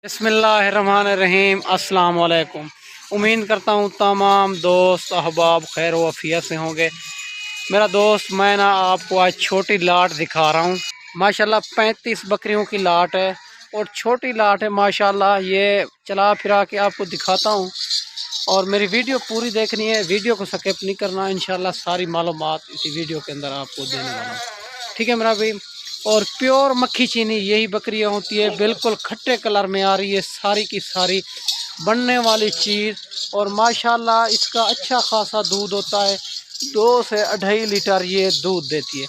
बिस्मिल्लाहिर्रहमानिर्रहीम अस्सलाम वालेकुम। उम्मीद करता हूँ तमाम दोस्त अहबाब खैर वफ़ियत से होंगे। मेरा दोस्त मैं ना आपको आज छोटी लाट दिखा रहा हूँ। माशाल्लाह 35 बकरियों की लाट है और छोटी लाट है माशाल्लाह। ये चला फिरा के आपको दिखाता हूँ और मेरी वीडियो पूरी देखनी है, वीडियो को स्किप नहीं करना। इंशाल्लाह सारी मालूमात इसी वीडियो के अंदर आपको देने वाला हूँ, ठीक है मेरा भाई। और प्योर मक्खी चीनी यही बकरियां होती है, बिल्कुल खट्टे कलर में आ रही है सारी की सारी बनने वाली चीज़। और माशाल्लाह इसका अच्छा खासा दूध होता है, 2 से 2.5 लीटर ये दूध देती है।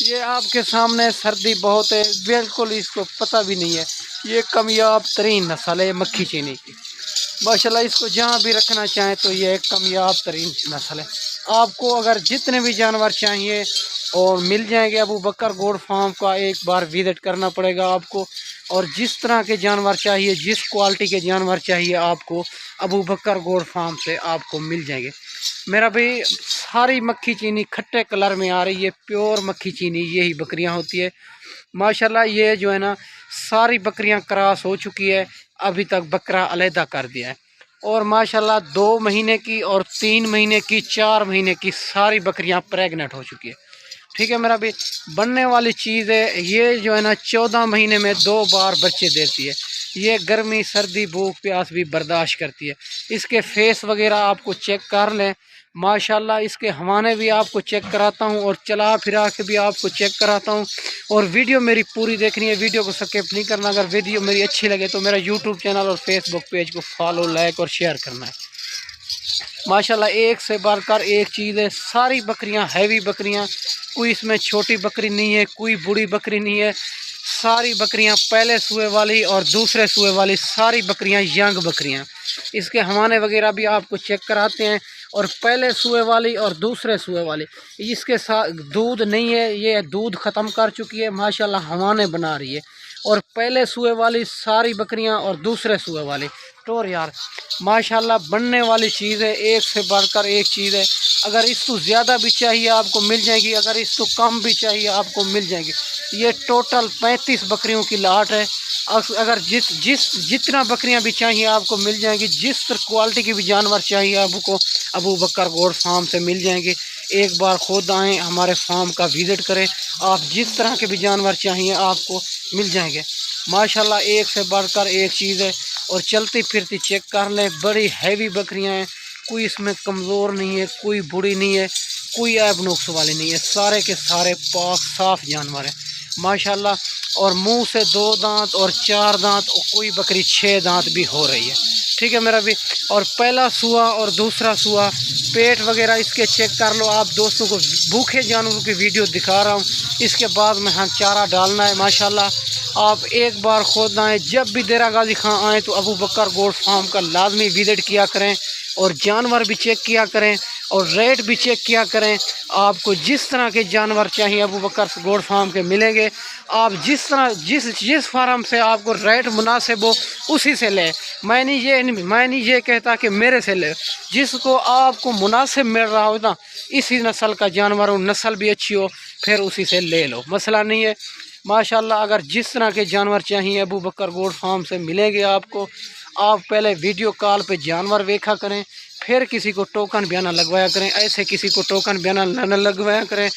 ये आपके सामने सर्दी बहुत है, बिल्कुल इसको पता भी नहीं है। ये कामयाब तरीन नस्ल है मक्खी चीनी की माशाल्लाह। इसको जहाँ भी रखना चाहें तो ये एक कामयाब तरीन नस्ल है। आपको अगर जितने भी जानवर चाहिए और मिल जाएंगे। अबू बकर गोड फार्म का एक बार विज़िट करना पड़ेगा आपको। और जिस तरह के जानवर चाहिए, जिस क्वालिटी के जानवर चाहिए आपको, अबू बकर गोड फार्म से आपको मिल जाएंगे मेरा भाई। सारी मक्खी चीनी खट्टे कलर में आ रही है, प्योर मक्खी चीनी यही बकरियां होती है माशाल्लाह। ये जो है ना सारी बकरियां क्रॉस हो चुकी है, अभी तक बकरा अलहदा कर दिया है। और माशाल्लाह 2 महीने की और 3 महीने की 4 महीने की सारी बकरियां प्रेग्नेंट हो चुकी है, ठीक है मेरा भी। बनने वाली चीज़ है ये जो है ना, 14 महीने में 2 बार बच्चे देती है। ये गर्मी सर्दी भूख प्यास भी बर्दाश्त करती है। इसके फेस वगैरह आपको चेक कर लें माशाल्लाह। इसके हवाने भी आपको चेक कराता हूँ और चला फिरा के भी आपको चेक कराता हूँ। और वीडियो मेरी पूरी देखनी है, वीडियो को स्किप नहीं करना। अगर वीडियो मेरी अच्छी लगे तो मेरा यूट्यूब चैनल और फेसबुक पेज को फॉलो, लाइक और शेयर करना है माशाल्लाह। एक से बढ़कर एक चीज़ है, सारी बकरियां हैवी बकरियां, कोई इसमें छोटी बकरी नहीं है, कोई बूढ़ी बकरी नहीं है। सारी बकरियां पहले सुए वाली और दूसरे सुए वाली सारी बकरियां यंग बकरियां। इसके हवाने वगैरह भी आपको चेक कराते हैं। और पहले सुए वाली और दूसरे सुए वाली, इसके साथ दूध नहीं है, ये दूध ख़त्म कर चुकी है माशाल्लाह, हवाने बना रही है। और पहले सुए वाली सारी बकरियां और दूसरे सुए वाली टोर यार माशाल्लाह बनने वाली चीज़ है, एक से बढ़कर एक चीज़ है। अगर इसको ज़्यादा भी चाहिए आपको मिल जाएगी, अगर इसको कम भी चाहिए आपको मिल जाएगी। ये टोटल 35 बकरियों की लाट है। अगर जितना बकरियां भी चाहिए आपको मिल जाएंगी, जिस क्वालिटी की भी जानवर चाहिए आपको अबू बकर गोड फार्म से मिल जाएंगे। एक बार खुद आएँ हमारे फार्म का विज़िट करें, आप जिस तरह के भी जानवर चाहिए आपको मिल जाएंगे माशाल्लाह। एक से बढ़कर एक चीज़ है। और चलती फिरती चेक कर लें, बड़ी हैवी बकरियां हैं, कोई इसमें कमज़ोर नहीं है, कोई बूढ़ी नहीं है, कोई ऐब नुक्स वाली नहीं है, सारे के सारे पाक साफ़ जानवर हैं माशाल्लाह। और मुंह से 2 दांत और 4 दांत और कोई बकरी 6 दांत भी हो रही है, ठीक है मेरा भी। और पहला सुआ और दूसरा सुआ पेट वगैरह इसके चेक कर लो आप। दोस्तों को भूखे जानवरों की वीडियो दिखा रहा हूँ, इसके बाद में हम चारा डालना है माशाल्लाह। आप एक बार खुद आएँ, जब भी देरा गाजी खां आएँ तो अबू बकर गोड फार्म का लाजमी विज़िट किया करें और जानवर भी चेक किया करें और रेट भी चेक किया करें। आपको जिस तरह के जानवर चाहिए अबू बकर गोड फार्म के मिलेंगे। आप जिस तरह जिस फार्म से आपको रेट मुनासिब हो उसी से लें। मैं नहीं ये कहता कि मेरे से ले, जिसको आपको मुनासिब मिल रहा हो ना, इसी नस्ल का जानवर हो, नस्ल भी अच्छी हो, फिर उसी से ले लो, मसला नहीं है माशाल्लाह। अगर जिस तरह के जानवर चाहिए अबू बकर गोड फार्म से मिलेंगे आपको। आप पहले वीडियो कॉल पे जानवर देखा करें, फिर किसी को टोकन बयाना लगवाया करें। ऐसे किसी को टोकन बयाना न लगवाया करें।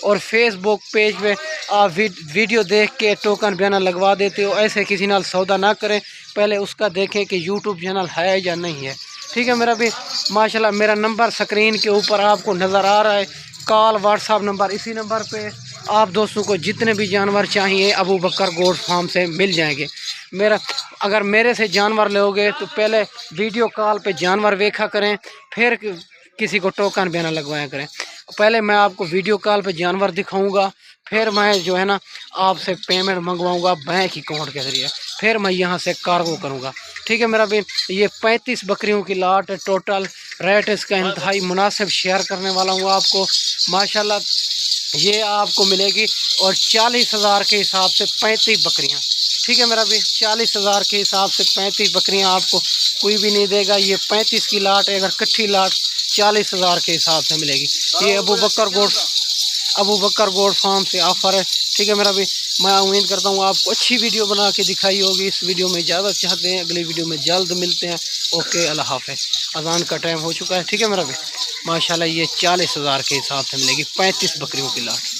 और फेसबुक पेज पे आप वीडियो देख के टोकन बयाना लगवा देते हो, ऐसे किसी नाल सौदा ना करें। पहले उसका देखें कि यूट्यूब चैनल है या नहीं है, ठीक है मेरा भी माशाल्लाह। मेरा नंबर स्क्रीन के ऊपर आपको नज़र आ रहा है, कॉल व्हाट्सअप नंबर इसी नंबर पे। आप दोस्तों को जितने भी जानवर चाहिए अबू बकर गोड फार्म से मिल जाएंगे। अगर मेरे से जानवर लोगे तो पहले वीडियो कॉल पे जानवर देखा करें, फिर किसी को टोकन बयाना लगवाया करें। पहले मैं आपको वीडियो कॉल पे जानवर दिखाऊंगा, फिर मैं जो है ना आपसे पेमेंट मंगवाऊंगा बैंक अकाउंट के ज़रिए, फिर मैं यहाँ से कार्गो करूँगा, ठीक है मेरा भी। ये 35 बकरियों की लाट है टोटल। रेट इसका इंतहाई मुनासिब शेयर करने वाला हूँ आपको माशाल्लाह। ये आपको मिलेगी और 40,000 के हिसाब से 35 बकरियाँ, ठीक है मेरा भी। 40,000 के हिसाब से 35 बकरियाँ आपको कोई भी नहीं देगा। ये 35 की लाट है, अगर कट्ठी लाट 40,000 के हिसाब से मिलेगी। ये अबू बकर गोड फार्म से ऑफ़र है, ठीक है मेरा भी। मैं उम्मीद करता हूँ आपको अच्छी वीडियो बना के दिखाई होगी। इस वीडियो में इजाज़त चाहते हैं, अगली वीडियो में जल्द मिलते हैं। ओके, अल्लाह हाफ़िज़। अज़ान का टाइम हो चुका है, ठीक है मेरा भी। माशाल्लाह ये 40,000 के हिसाब से मिलेगी, 35 बकरियों की लाट।